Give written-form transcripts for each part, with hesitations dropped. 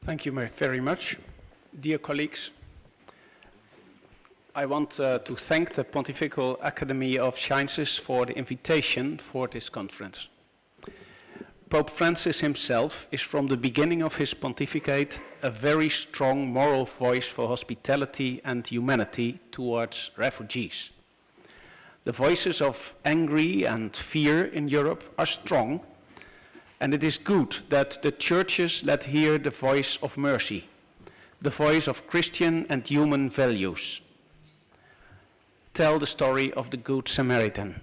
Thank you very much. Dear colleagues, I want to thank the Pontifical Academy of Sciences for the invitation for this conference. Pope Francis himself is from the beginning of his pontificate a very strong moral voice for hospitality and humanity towards refugees. The voices of anger and fear in Europe are strong, and it is good that the churches let hear the voice of mercy, the voice of Christian and human values. Tell the story of the Good Samaritan.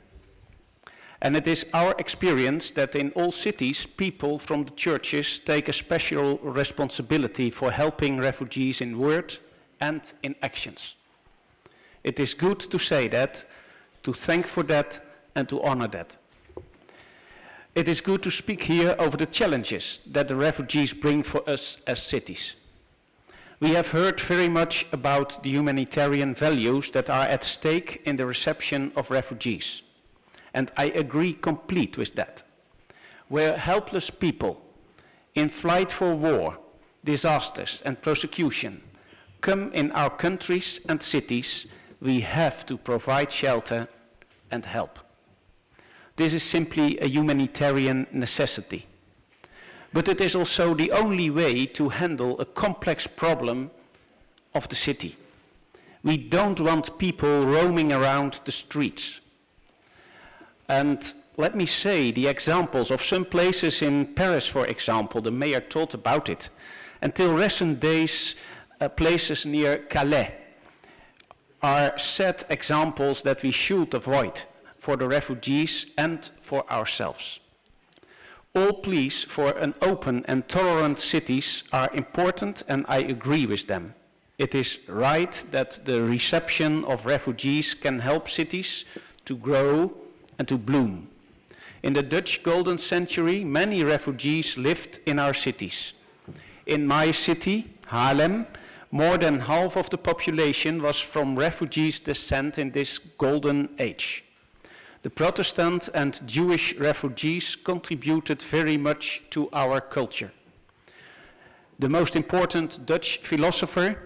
And it is our experience that in all cities, people from the churches take a special responsibility for helping refugees in word and in actions. It is good to say that, to thank for that, and to honor that. It is good to speak here over the challenges that the refugees bring for us as cities. We have heard very much about the humanitarian values that are at stake in the reception of refugees. And I agree complete with that. Where helpless people in flight for war, disasters and persecution come in our countries and cities, we have to provide shelter and help. This is simply a humanitarian necessity. But it is also the only way to handle a complex problem of the city. We don't want people roaming around the streets. And let me say the examples of some places in Paris, for example, the mayor told about it. Until recent days, places near Calais are set examples that we should avoid for the refugees and for ourselves. All pleas for an open and tolerant cities are important, and I agree with them. It is right that the reception of refugees can help cities to grow and to bloom. In the Dutch Golden Century, many refugees lived in our cities. In my city, Haarlem, more than half of the population was from refugees' descent in this golden age. The Protestant and Jewish refugees contributed very much to our culture. The most important Dutch philosopher,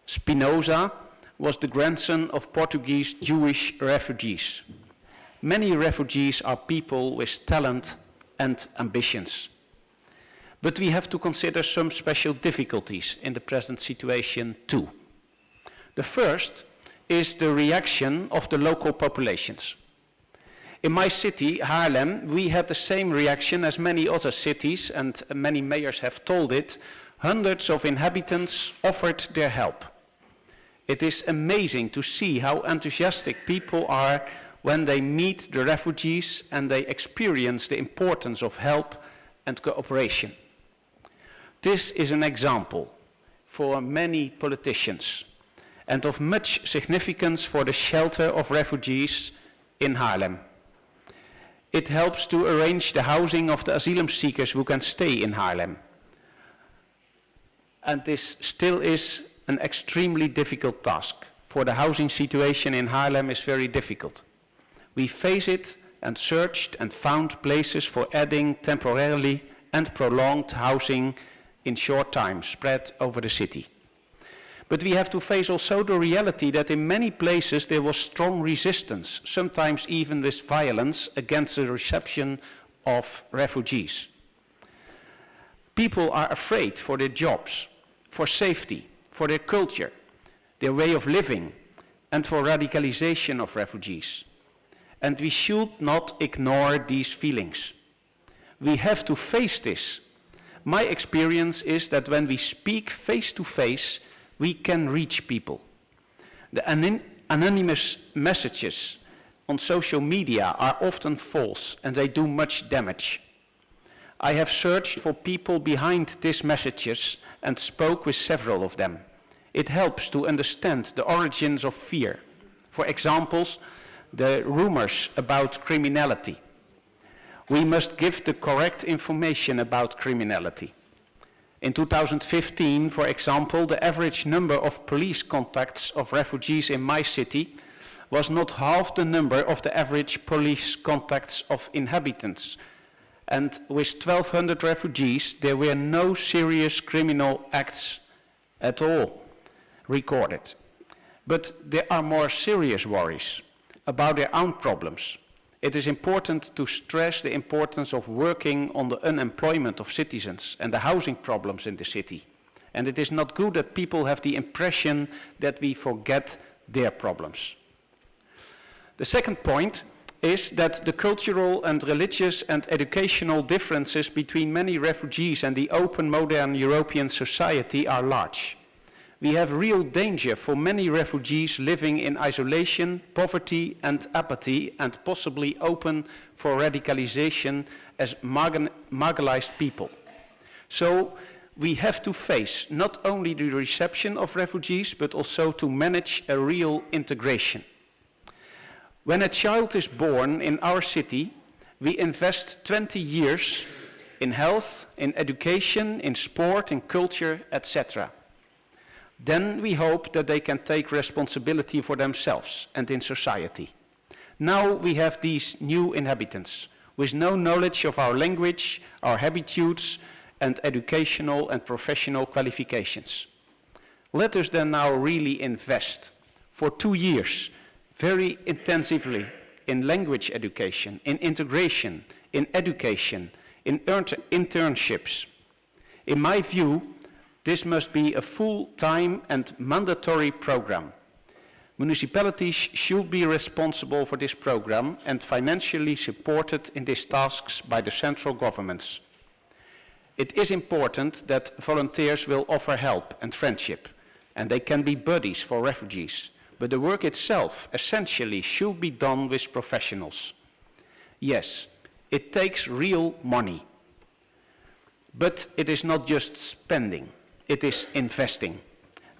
Spinoza, was the grandson of Portuguese Jewish refugees. Many refugees are people with talent and ambitions. But we have to consider some special difficulties in the present situation too. The first is the reaction of the local populations. In my city, Haarlem, we had the same reaction as many other cities, and many mayors have told it. Hundreds of inhabitants offered their help. It is amazing to see how enthusiastic people are when they meet the refugees and they experience the importance of help and cooperation. This is an example for many politicians and of much significance for the shelter of refugees in Haarlem. It helps to arrange the housing of the asylum seekers who can stay in Haarlem. And this still is an extremely difficult task, for the housing situation in Haarlem is very difficult. We face it and searched and found places for adding temporarily and prolonged housing in short time, spread over the city. But we have to face also the reality that in many places there was strong resistance, sometimes even with violence, against the reception of refugees. People are afraid for their jobs, for safety, for their culture, their way of living, and for radicalization of refugees. And we should not ignore these feelings. We have to face this. My experience is that when we speak face to face, we can reach people. The anonymous messages on social media are often false and they do much damage. I have searched for people behind these messages and spoke with several of them. It helps to understand the origins of fear. For example, the rumors about criminality. We must give the correct information about criminality. In 2015, for example, the average number of police contacts of refugees in my city was not half the number of the average police contacts of inhabitants. And with 1,200 refugees, there were no serious criminal acts at all recorded. But there are more serious worries about their own problems. It is important to stress the importance of working on the unemployment of citizens and the housing problems in the city. And it is not good that people have the impression that we forget their problems. The second point is that the cultural and religious and educational differences between many refugees and the open modern European society are large. We have real danger for many refugees living in isolation, poverty and apathy, and possibly open for radicalization as marginalized people. So we have to face not only the reception of refugees, but also to manage a real integration. When a child is born in our city, we invest 20 years in health, in education, in sport, in culture, etc. Then we hope that they can take responsibility for themselves and in society. Now we have these new inhabitants with no knowledge of our language, our habitudes, and educational and professional qualifications. Let us then now really invest for 2 years very intensively in language education, in integration, in education, in internships. In my view, this must be a full-time and mandatory program. Municipalities should be responsible for this program and financially supported in these tasks by the central governments. It is important that volunteers will offer help and friendship, and they can be buddies for refugees. But the work itself essentially should be done with professionals. Yes, it takes real money. But it is not just spending, it is investing.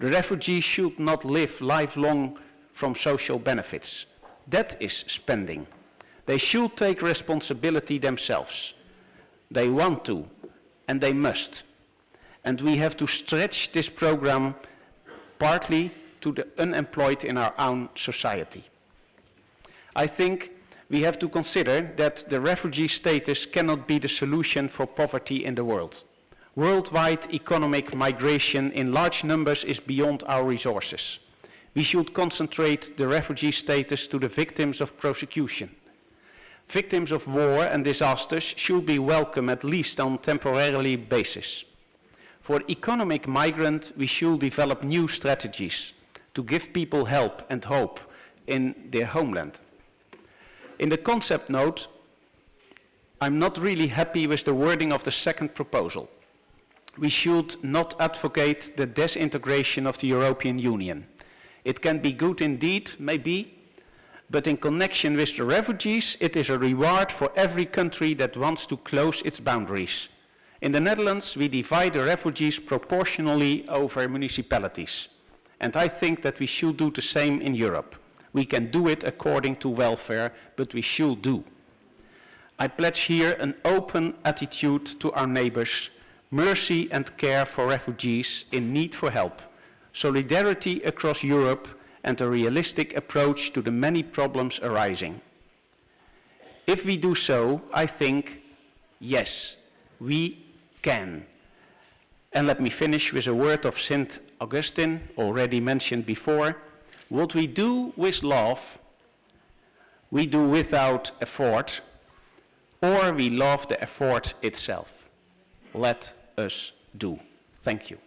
The refugees should not live lifelong from social benefits. That is spending. They should take responsibility themselves. They want to, and they must. And we have to stretch this program partly to the unemployed in our own society. I think we have to consider that the refugee status cannot be the solution for poverty in the world. Worldwide economic migration in large numbers is beyond our resources. We should concentrate the refugee status to the victims of persecution. Victims of war and disasters should be welcome at least on a temporary basis. For economic migrants, we should develop new strategies to give people help and hope in their homeland. In the concept note, I'm not really happy with the wording of the second proposal. We should not advocate the disintegration of the European Union. It can be good indeed, maybe, but in connection with the refugees, it is a reward for every country that wants to close its boundaries. In the Netherlands, we divide the refugees proportionally over municipalities. And I think that we should do the same in Europe. We can do it according to welfare, but we should do. I pledge here an open attitude to our neighbors, mercy and care for refugees in need for help, solidarity across Europe, and a realistic approach to the many problems arising. If we do so, I think, yes, we can. And let me finish with a word of St. Augustine, already mentioned before. What we do with love, we do without effort, or we love the effort itself. Let us do. Thank you.